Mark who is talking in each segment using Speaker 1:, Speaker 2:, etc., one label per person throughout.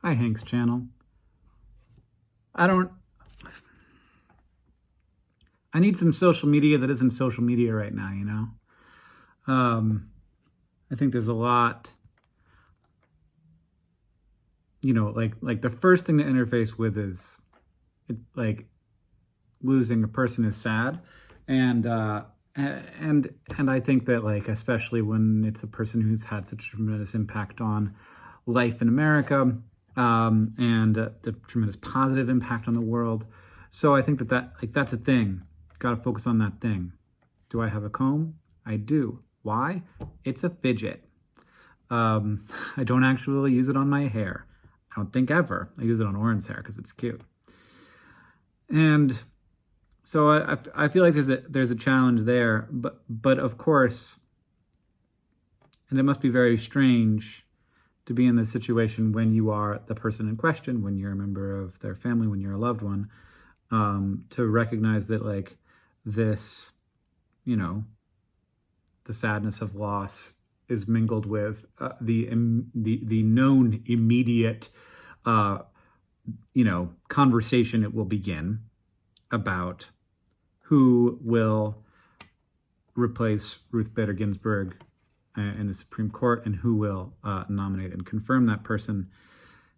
Speaker 1: Hi, Hank's channel. I need some social media that isn't social media right now, you know? I think there's a lot, like the first thing to interface with is like losing a person is sad. And, and I think that like, especially when it's a person who's had such a tremendous impact on life in America, and the tremendous positive impact on the world. So I think that's a thing. Got to focus on that thing. Do I have a comb? I do. Why? It's a fidget. I don't actually use it on my hair. I don't think ever. I use it on Oren's hair because it's cute. And so I feel like there's a challenge there, but of course, and it must be very strange to be in this situation when you are the person in question, when you're a member of their family, when you're a loved one, to recognize that like this, the sadness of loss is mingled with the known immediate, conversation it will begin about who will replace Ruth Bader Ginsburg in the Supreme Court and who will nominate and confirm that person.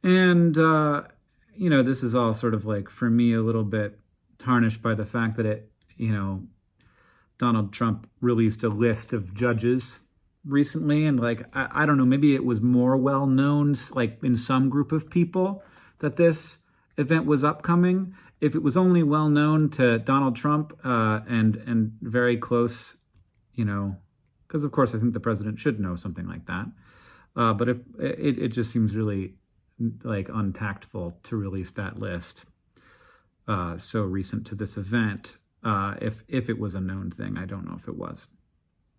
Speaker 1: And, this is all sort of like, for me, a little bit tarnished by the fact that Donald Trump released a list of judges recently. And like, I don't know, maybe it was more well known, like in some group of people, that this event was upcoming. If it was only well known to Donald Trump and very close, because of course I think the president should know something like that. But if it just seems really like untactful to release that list so recent to this event. If it was a known thing, I don't know if it was.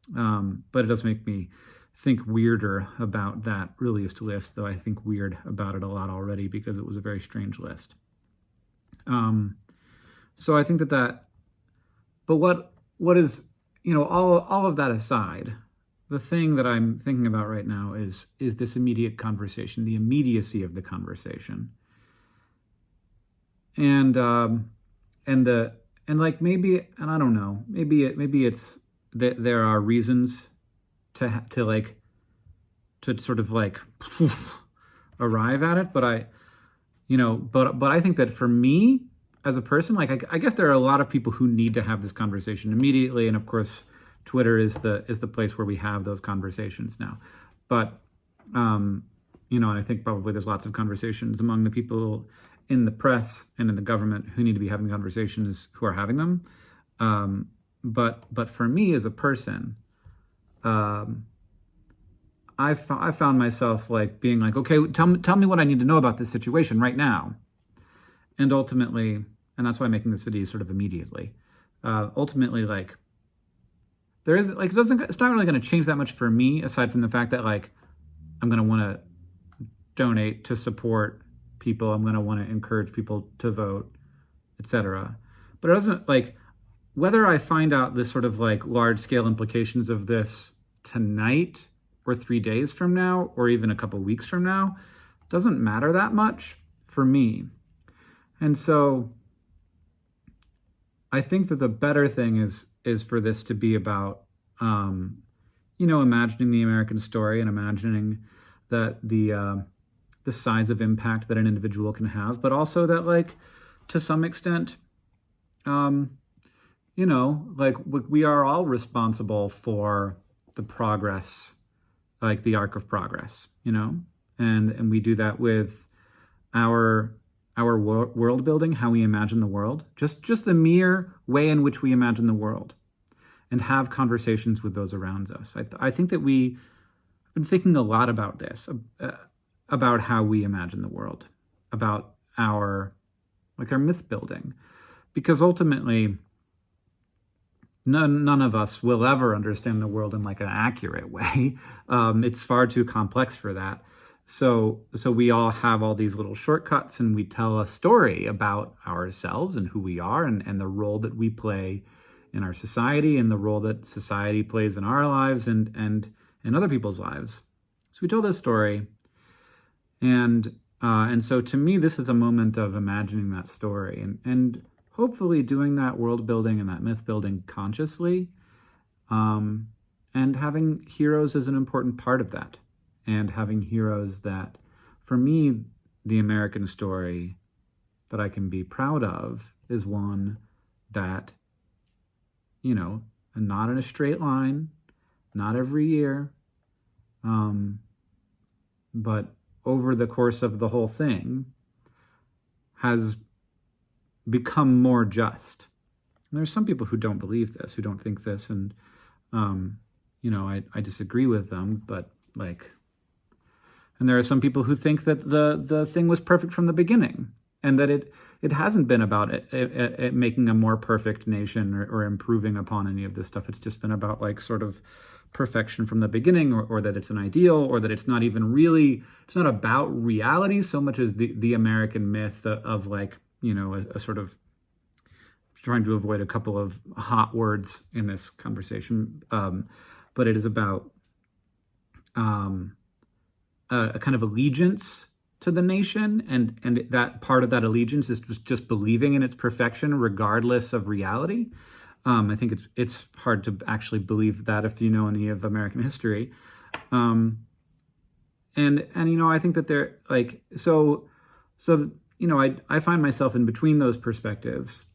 Speaker 1: But it does make me think weirder about that released list, though I think weird about it a lot already because it was a very strange list. So I think but what is, all of that aside, the thing that I'm thinking about right now is this immediate conversation, the immediacy of the conversation. And like maybe, and I don't know, maybe it's that there are reasons to sort of like arrive at it, but I think that for me as a person, like I guess there are a lot of people who need to have this conversation immediately, and of course Twitter is the place where we have those conversations now. But and I think probably there's lots of conversations among the people in the press and in the government who need to be having conversations who are having them. But for me as a person, I found myself like being like, okay, tell me what I need to know about this situation right now. And ultimately, and that's why I'm making this video sort of immediately, ultimately, like, there is, like, it's not really going to change that much for me, aside from the fact that, like, I'm going to want to donate to support people. I'm going to want to encourage people to vote, etc. But it doesn't, like, whether I find out this sort of, like, large-scale implications of this tonight or 3 days from now or even a couple weeks from now doesn't matter that much for me. And so I think that the better thing is for this to be about, imagining the American story and imagining that the size of impact that an individual can have, but also that, like, to some extent, like we are all responsible for the progress, like the arc of progress, and we do that with our world building, how we imagine the world, just the mere way in which we imagine the world, and have conversations with those around us. I think that we've been thinking a lot about this, about how we imagine the world, about our myth building, because ultimately none of us will ever understand the world in like an accurate way. It's far too complex for that. So we all have all these little shortcuts, and we tell a story about ourselves and who we are, and the role that we play in our society, and the role that society plays in our lives and in other people's lives. So we tell this story, and And so to me, this is a moment of imagining that story and hopefully doing that world building and that myth building consciously. And having heroes is an important part of that. And having heroes that, for me, the American story that I can be proud of is one that, not in a straight line, not every year, but over the course of the whole thing, has become more just. And there's some people who don't believe this, who don't think this, and I disagree with them, but and there are some people who think that the thing was perfect from the beginning, and that it hasn't been about it making a more perfect nation or improving upon any of this stuff. It's just been about sort of perfection from the beginning, or that it's an ideal, or that it's not even really, it's not about reality so much as the American myth of a sort of, trying to avoid a couple of hot words in this conversation, but it is about a kind of allegiance to the nation, and that part of that allegiance is just believing in its perfection regardless of reality. I think it's hard to actually believe that if you know any of American history, and I think that they're I find myself in between those perspectives,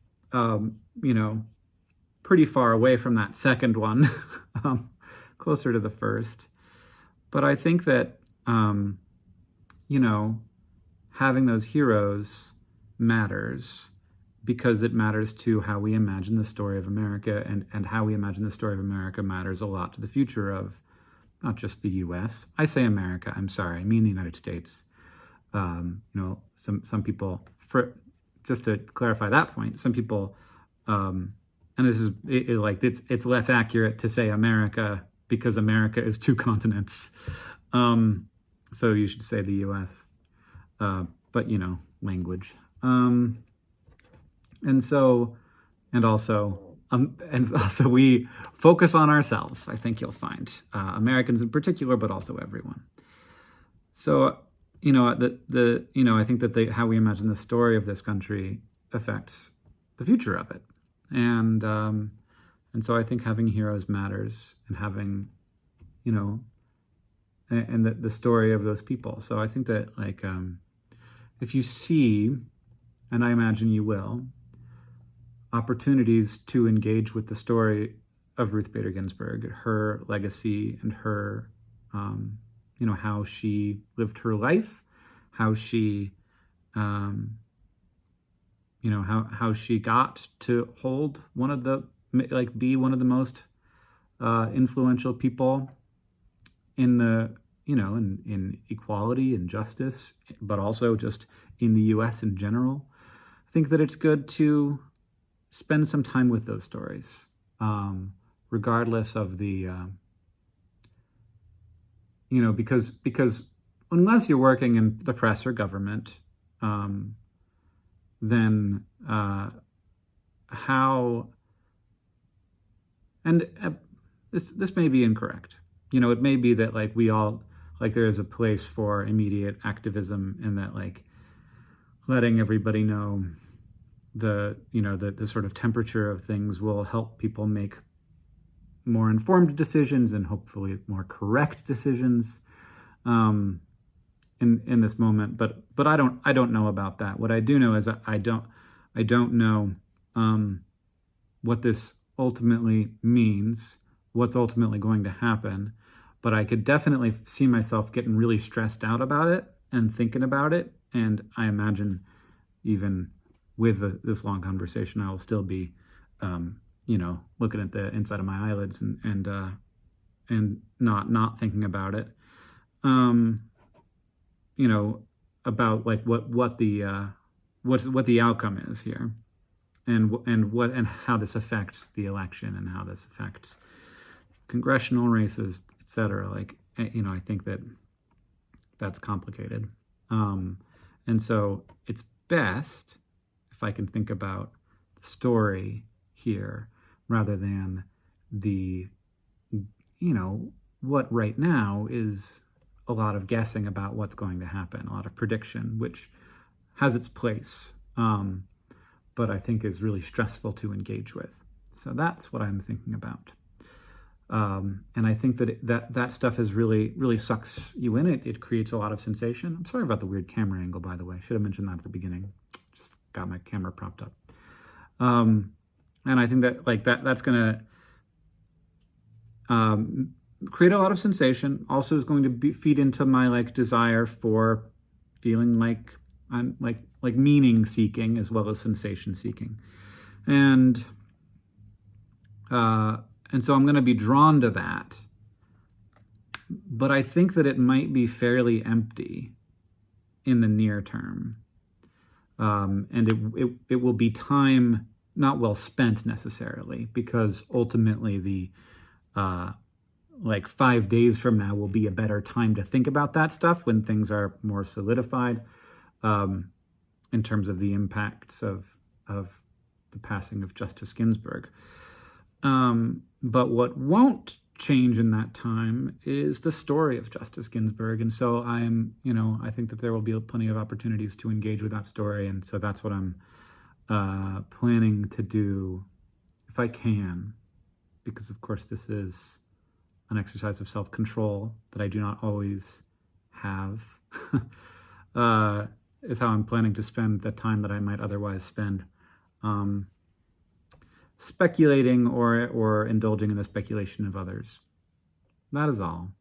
Speaker 1: pretty far away from that second one, closer to the first. But I think that having those heroes matters, because it matters to how we imagine the story of America, and how we imagine the story of America matters a lot to the future of not just the U.S. I say America, I'm sorry, I mean the United States. Some people, just to clarify that point, some people, and this is it's less accurate to say America, because America is two continents. So you should say the U.S., but language. And also we focus on ourselves. I think you'll find Americans in particular, but also everyone. So I think that how we imagine the story of this country affects the future of it, and so I think having heroes matters, and having and the story of those people. So I think that if you see, and I imagine you will, opportunities to engage with the story of Ruth Bader Ginsburg, her legacy, and her, how she lived her life, how she, how she got to hold be one of the most influential people in the, in equality and justice, but also just in the U.S. in general. I think that it's good to spend some time with those stories, regardless of the, because unless you're working in the press or government, then how, and this may be incorrect. It may be that we all, there is a place for immediate activism, and that letting everybody know the sort of temperature of things will help people make more informed decisions, and hopefully more correct decisions in this moment. But I don't know about that. What I do know is I don't know what this ultimately means, what's ultimately going to happen. But I could definitely see myself getting really stressed out about it and thinking about it. And I imagine even with this long conversation, I will still be, looking at the inside of my eyelids and not thinking about it, about what the outcome is here, and how this affects the election, and how this affects congressional races, etc. I think that's complicated, and so it's best if I can think about the story here rather than the, what right now is a lot of guessing about what's going to happen, a lot of prediction, which has its place, but I think is really stressful to engage with. So that's what I'm thinking about. And I think that stuff is really sucks you in. It creates a lot of sensation. I'm sorry about the weird camera angle, by the way. Should have mentioned that at the beginning. Just got my camera propped up. And I think that that's going to create a lot of sensation. Also is going to feed into my desire for feeling like I'm like meaning seeking as well as sensation seeking, and so I'm going to be drawn to that. But I think that it might be fairly empty in the near term, and it will be time not well spent necessarily, because ultimately the 5 days from now will be a better time to think about that stuff when things are more solidified, in terms of the impacts of the passing of Justice Ginsburg. But what won't change in that time is the story of Justice Ginsburg. And so I think that there will be plenty of opportunities to engage with that story. And so that's what I'm planning to do if I can, because of course this is an exercise of self-control that I do not always have, is how I'm planning to spend the time that I might otherwise spend speculating or indulging in the speculation of others. That is all.